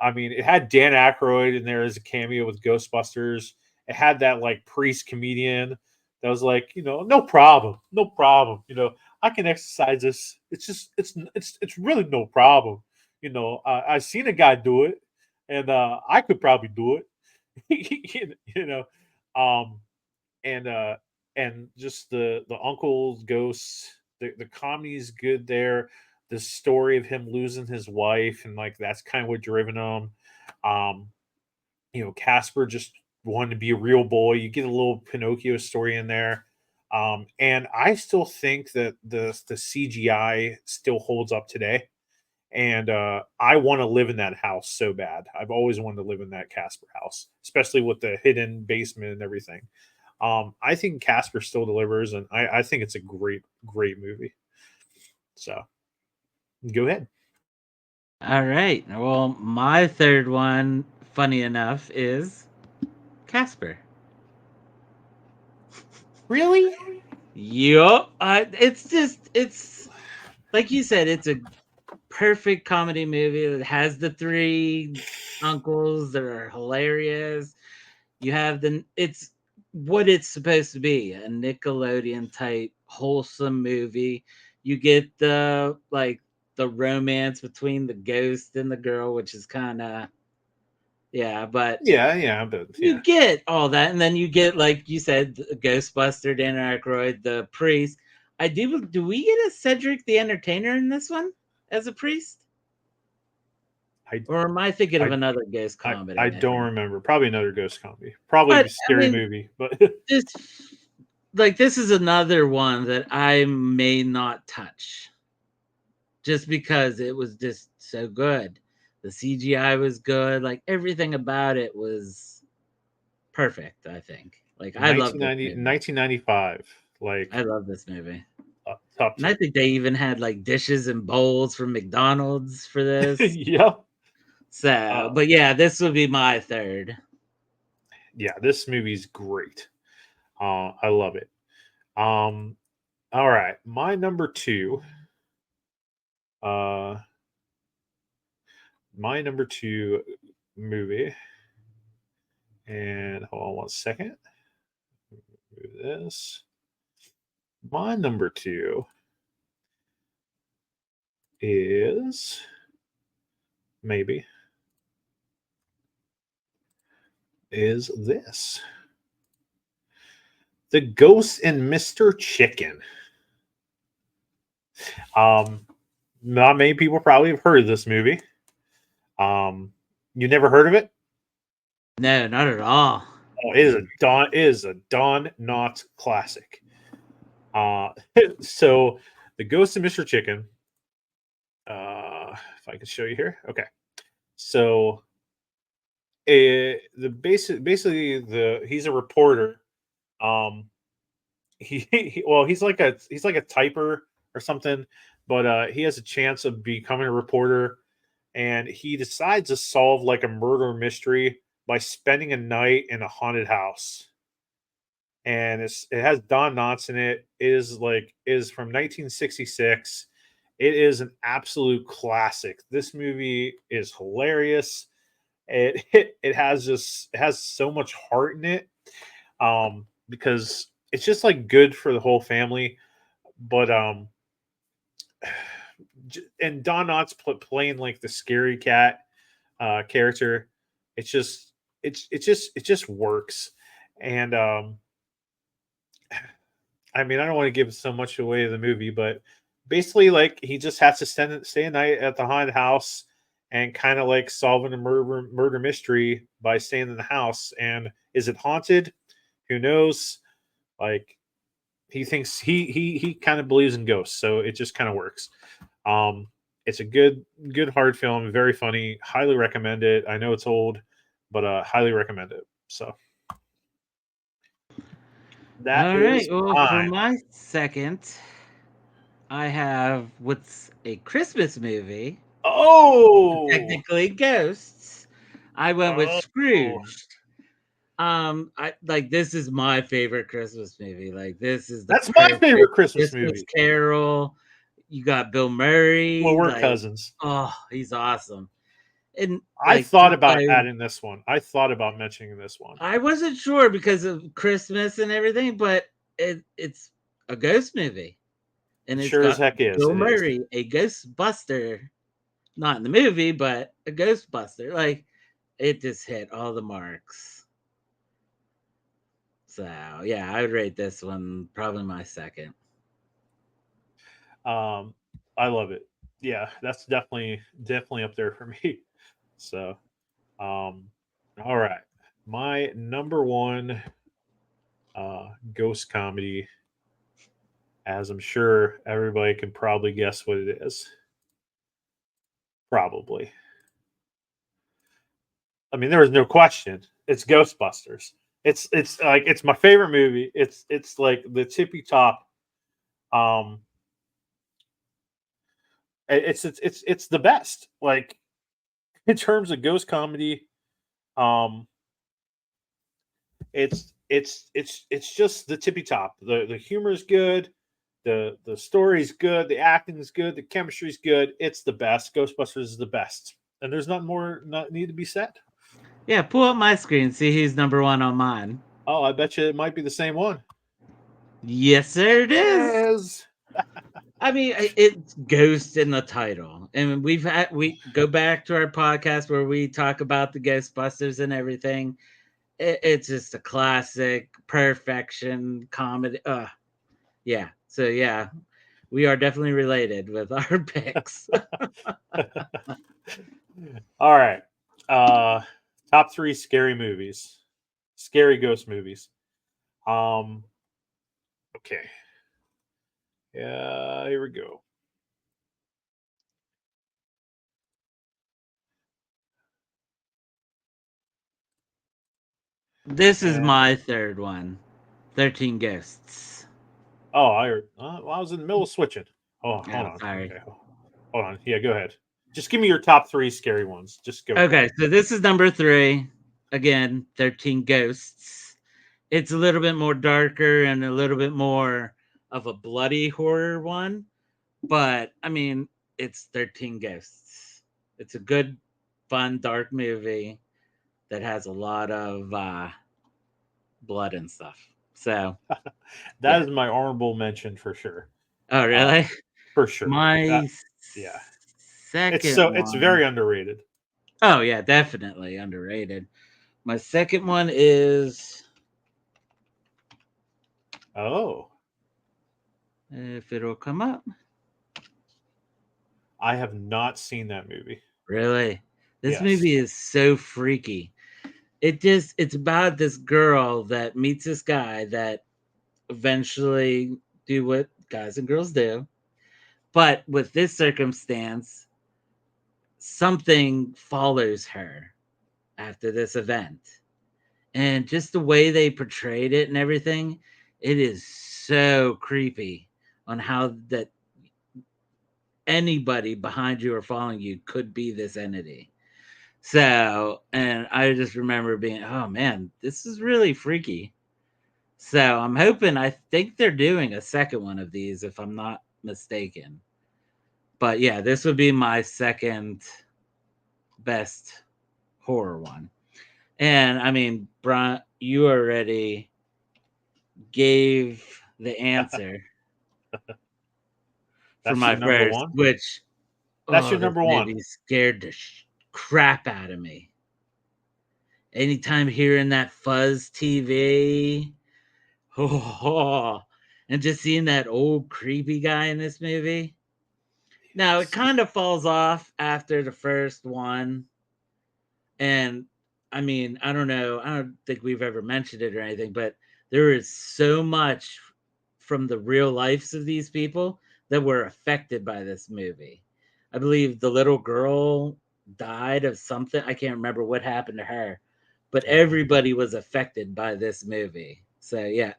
I mean, it had Dan Aykroyd in there as a cameo with Ghostbusters. It had that like priest comedian that was like, no problem, no problem. I can exercise this. It's just it's really no problem. I've seen a guy do it, and I could probably do it. you know, um, and and just the uncle's ghosts, the comedy's good there. The story of him losing his wife and like that's kind of what driven him. Um, Casper just wanted to be a real boy. You get a little Pinocchio story in there. And I still think that the CGI still holds up today. and I want to live in that house so bad. I've always wanted to live in that Casper house, especially with the hidden basement and everything. I think Casper still delivers, and I think it's a great movie. So go ahead. All right. Well, my third one, funny enough, is Casper. Really? Yup. It's like you said, it's a perfect comedy movie that has the three uncles that are hilarious. You have it's what it's supposed to be, a Nickelodeon type wholesome movie. You get the romance between the ghost and the girl, which is kind of, yeah, but Yeah, but you yeah. get all that, and then you get, like you said, the Ghostbuster, Dan Aykroyd, the priest. Do we get a Cedric the Entertainer in this one as a priest? I Or am I thinking of I another ghost I comedy? don't remember. Probably another ghost comedy. Probably But a I scary mean, movie, but this this is another one that I may not touch just because it was just so good. The CGI was good, like everything about it was perfect, I think. Like I love this 1990, movie. 1995, I like love this movie. top And I tier. think they even had like dishes and bowls from McDonald's for this. Yep. So, Uh, but yeah, this would be my third. yeah, this movie's great. I love it. Um, all right, my number two. Uh, my number two movie. And hold on one second. Move this. My number two is maybe is this The Ghost and Mr. Chicken. Um, Not many people probably have heard of this movie. You never heard of it? No, not at all. Oh, it is a Don Knotts classic. Uh, so The Ghost and Mr. Chicken. If I can show you here, okay. So the basically the he's a reporter. Um, well he's like a typer or something, but he has a chance of becoming a reporter, and he decides to solve like a murder mystery by spending a night in a haunted house. And it has Don Knotts in it. It is from 1966. It is an absolute classic. This movie is hilarious. It has so much heart in it, because it's just like good for the whole family. But and Don Knotts playing like the scary cat character. It's just it just works. And I mean, I don't want to give so much away of the movie, but basically, like he just has to stay a night at the haunted house and kind of like solving a murder mystery by staying in the house. And is it haunted? Who knows? Like he thinks he kind of believes in ghosts, so it just kind of works. Um, it's a good hard film, very funny. Highly recommend it. I know it's old, but highly recommend it. So that All right. is Well, for mine. my second, I have what's a Christmas movie, Oh, technically Ghosts. I went with oh, Scrooge. I like this is my favorite Christmas movie. Like this is the that's my perfect favorite Christmas Christmas movie. Carol. You got Bill Well, Murray. we're Like, cousins. oh, he's awesome. And I like thought just about by adding this one. I thought about mentioning this one. I wasn't sure because of Christmas and everything, but it's a ghost movie. And It it's sure as got heck is. Bill It is. Murray, a Ghostbuster, not in the movie, but a Ghostbuster. Like it just hit all the marks. So yeah, I would rate this one probably my second. Um, I love it. Yeah, that's definitely up there for me. So, um, all right, my number one ghost comedy, as I'm sure everybody can probably guess what it is. probably. I mean, there was no question. It's Ghostbusters. It's like it's my favorite movie. It's like the tippy top. Um, it's the best. Like in terms of ghost comedy, um, it's just the tippy top. The humor is good. The story's good. The acting is good. The chemistry's good. It's the best. Ghostbusters is the best, and there's not more not need to be said. Yeah, pull up my screen, see who's number one on mine. Oh, I bet you it might be the same one. Yes, sir, it is. Yes. I mean, it's Ghost in the title, and we go back to our podcast where we talk about the Ghostbusters and everything. It's just a classic, perfection comedy. Yeah. So yeah, we are definitely related with our picks. All right. Uh Top three scary movies. Scary ghost movies. Um okay. Yeah, here we go. This is And my third one. 13 Ghosts. oh, well, I was in the middle of switching. Oh, hold Oh, on. sorry. Okay. Hold on. Yeah, go ahead. Just give me your top three scary ones. Just go for Okay, it. so this is number 3. Again, 13 Ghosts. It's a little bit more darker and a little bit more of a bloody horror one, but I mean, it's 13 Ghosts. It's a good, fun, dark movie that has a lot of blood and stuff. So, That yeah. is my honorable mention for sure. Oh, Uh really? for sure. My Yeah. second It's one. very underrated. Oh, yeah, definitely underrated. My second one is, Oh. if it'll come up, I have not seen that movie. really. This Yes. movie is so freaky. It's about this girl that meets this guy that eventually do what guys and girls do. But with this circumstance, something follows her after this event. And just the way they portrayed it and everything, it is so creepy on how that anybody behind you or following you could be this entity. So, and I just remember being, oh man, this is really freaky. So I think they're doing a second one of these, if I'm not mistaken. But yeah, this would be my second best horror one. And I mean, Brian, you already gave the answer for That's my your number first, one. which, That's your oh, this number one. movie scared the crap out of me. Anytime hearing that fuzz TV, oh, and just seeing that old creepy guy in this movie. Now it kind of falls off after the first one, and I mean, I don't know, I don't think we've ever mentioned it or anything, but there is so much from the real lives of these people that were affected by this movie. I believe the little girl died of something. I can't remember what happened to her, but Oh. everybody was affected by this movie. So yeah,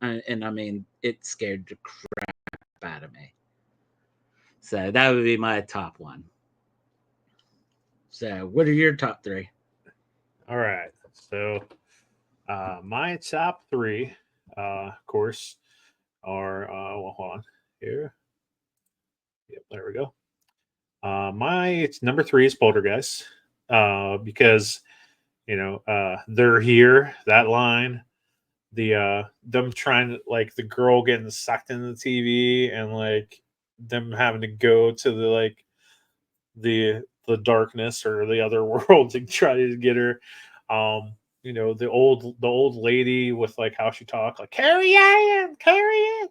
and I mean, it scared the crap out of me. So that would be my top one. So what are your top 3? All right. So my top three, of course, are well, hold on here. Yep, there we go. My it's number three is Poltergeist, because they're here. That line, them trying to like the girl getting sucked into the TV and like them having to go to the like the darkness or the other world to try to get her. The old lady with like how she talked, like carry on, carry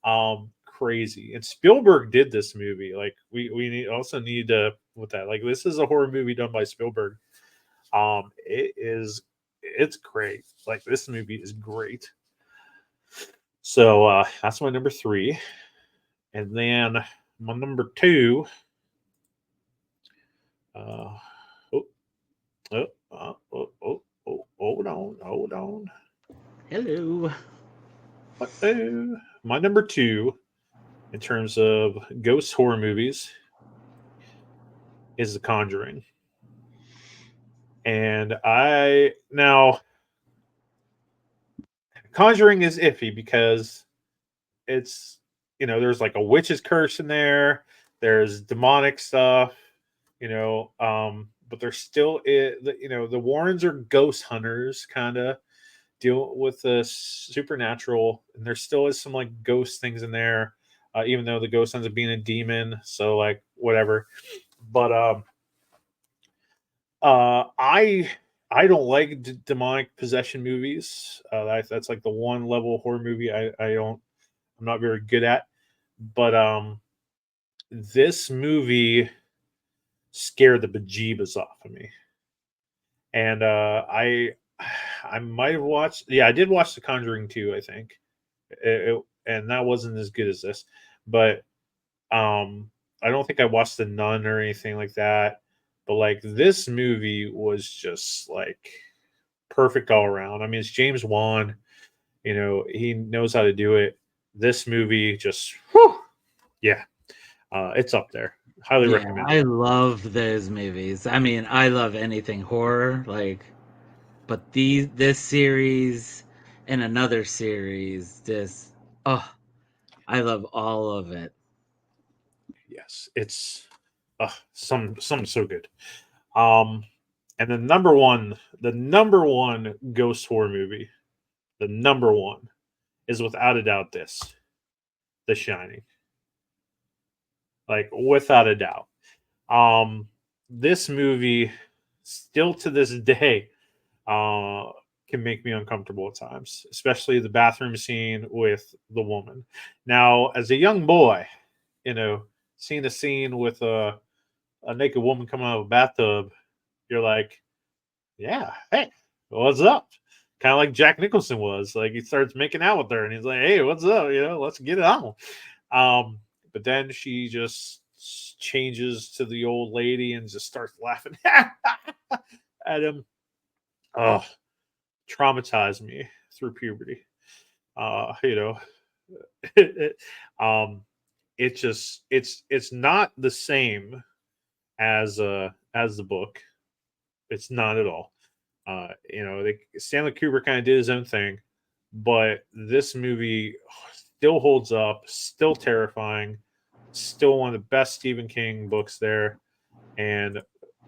on. Crazy. And Spielberg did this movie. Like also need to with that. Like this is a horror movie done by Spielberg. It's great. Like this movie is great. So that's my number three. And then my number two Uh, oh, hold on. Hello. Uh-oh. My number two in terms of ghost horror movies is The Conjuring. And I now Conjuring is iffy because it's there's like a witch's curse in there. There's demonic stuff, but there's still the Warrens are ghost hunters, kind of deal with the supernatural, and there still is some like ghost things in there, even though the ghost ends up being a demon. So like whatever, but I don't like demonic possession movies. That's like the one level horror movie I'm not very good at. But this movie scared the bejeebus off of me, and I might have watched. Yeah, I did watch The Conjuring 2, I think, and that wasn't as good as this. But I don't think I watched The Nun or anything like that. But like this movie was just like perfect all around. I mean, it's James Wan. He knows how to do it. This movie just, whew, yeah, it's up there. Highly Yeah, recommend I it. love those movies. I mean, I love anything horror, like, but this series and another series, this oh, I love all of it. Yes, it's some so good. Um, and the number one ghost horror movie, the number one is without a doubt The Shining, like without a doubt. Um, this movie still to this day uh, can make me uncomfortable at times, especially the bathroom scene with the woman. Now, as a young boy, you know, seeing a scene with a naked woman coming out of a bathtub, you're like, yeah, hey, what's up? Kind of like Jack Nicholson was. Like he starts making out with her, and he's like, hey, what's up? Let's get it on. But then she just changes to the old lady and just starts laughing at him. Oh, traumatized me through puberty. Uh, you know, um, it's not the same as the book. It's not at all. Stanley Kubrick kind of did his own thing, but this movie still holds up, still terrifying, still one of the best Stephen King books there. And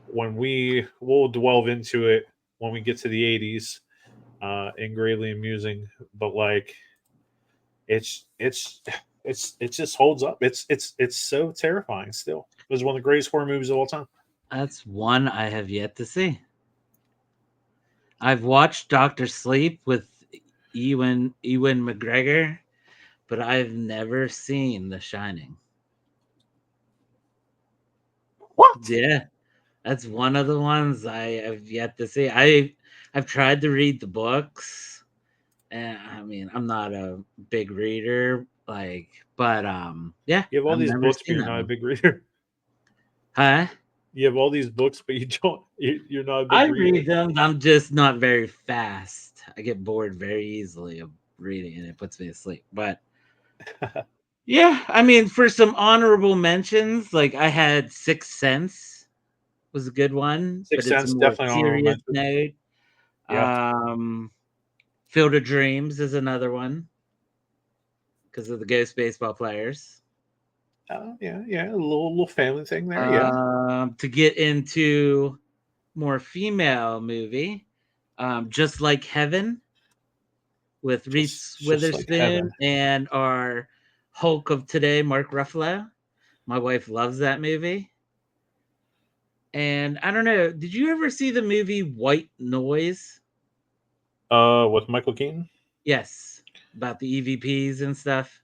when we'll delve into it when we get to the 80s, and greatly amusing, but like it's it just holds up. It's so terrifying still. It was one of the greatest horror movies of all time. That's one I have yet to see. I've watched Doctor Sleep with Ewan McGregor, but I've never seen The Shining. What? Yeah, that's one of the ones I have yet to see. I've tried to read the books, and I mean, I'm not a big reader, like, but yeah, You have all I've these never books, but seen you're that not a one. big reader. Huh? You have all these books, but you don't. You're not a I big reader. read them. I'm just not very fast. I get bored very easily of reading, and it puts me to sleep. But yeah, I mean, for some honorable mentions, like I had Sixth Sense was a good one, but Sixth it's a Sense more definitely honorable serious mention. note. Yeah. Um, Field of Dreams is another one because of the Ghost baseball players. Yeah. A little family thing there. Yeah. To get into more female movie, Just Like Heaven with Reese Just like Witherspoon heaven. and our Hulk of today, Mark Ruffalo. My wife loves that movie. And I don't know, did you ever see the movie White Noise? With Michael Keaton. Yes, about the EVPs and stuff.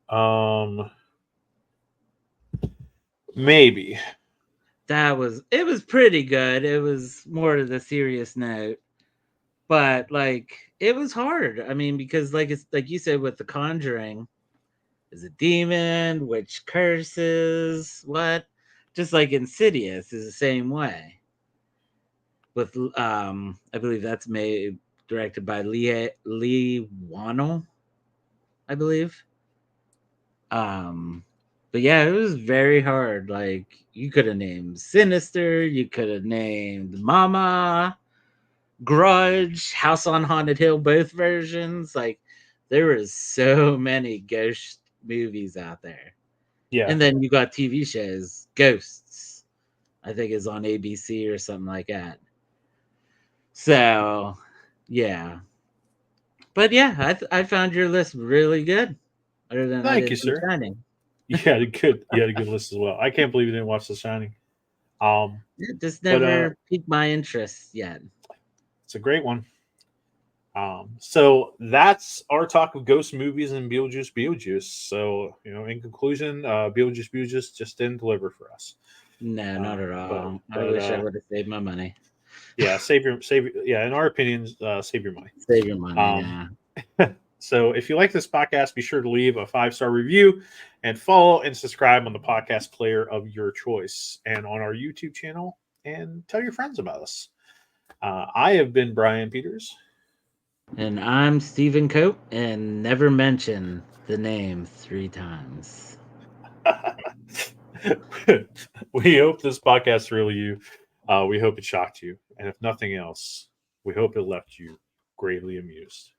Um, maybe. It was pretty good. It was more to the serious note, but like it was hard. I mean, because like it's like you said with The Conjuring, is a demon, which curses, what? Just like Insidious is the same way. With I believe that's made directed by Lee Wannell, I believe. Um, but yeah, it was very hard. Like you could have named Sinister, you could have named Mama, Grudge, House on Haunted Hill, both versions. Like there were so many ghost movies out there. Yeah. And then you got TV shows, Ghosts, I think is on ABC or something like that. So, yeah. But yeah, I found your list really good. Other than I Thank you, didn't see sir. Shining. You had a good list as well. I can't believe you didn't watch The Shining. Um, It just but never piqued my interest yet. it's a great one. So that's our talk of ghost movies and Beetlejuice Beetlejuice. So, in conclusion, Beetlejuice Beetlejuice just didn't deliver for us. No, not at But all. I but wish I would have saved my money. yeah, yeah, in our opinions, save your money. Save your money, Um, yeah. so if you like this podcast, be sure to leave a 5-star review and follow and subscribe on the podcast player of your choice and on our YouTube channel, and tell your friends about us. I have been Brian Peters. And I'm Stephen Cope, and never mention the name 3 times. We hope this podcast thrilled you. We hope it shocked you. And if nothing else, we hope it left you greatly amused.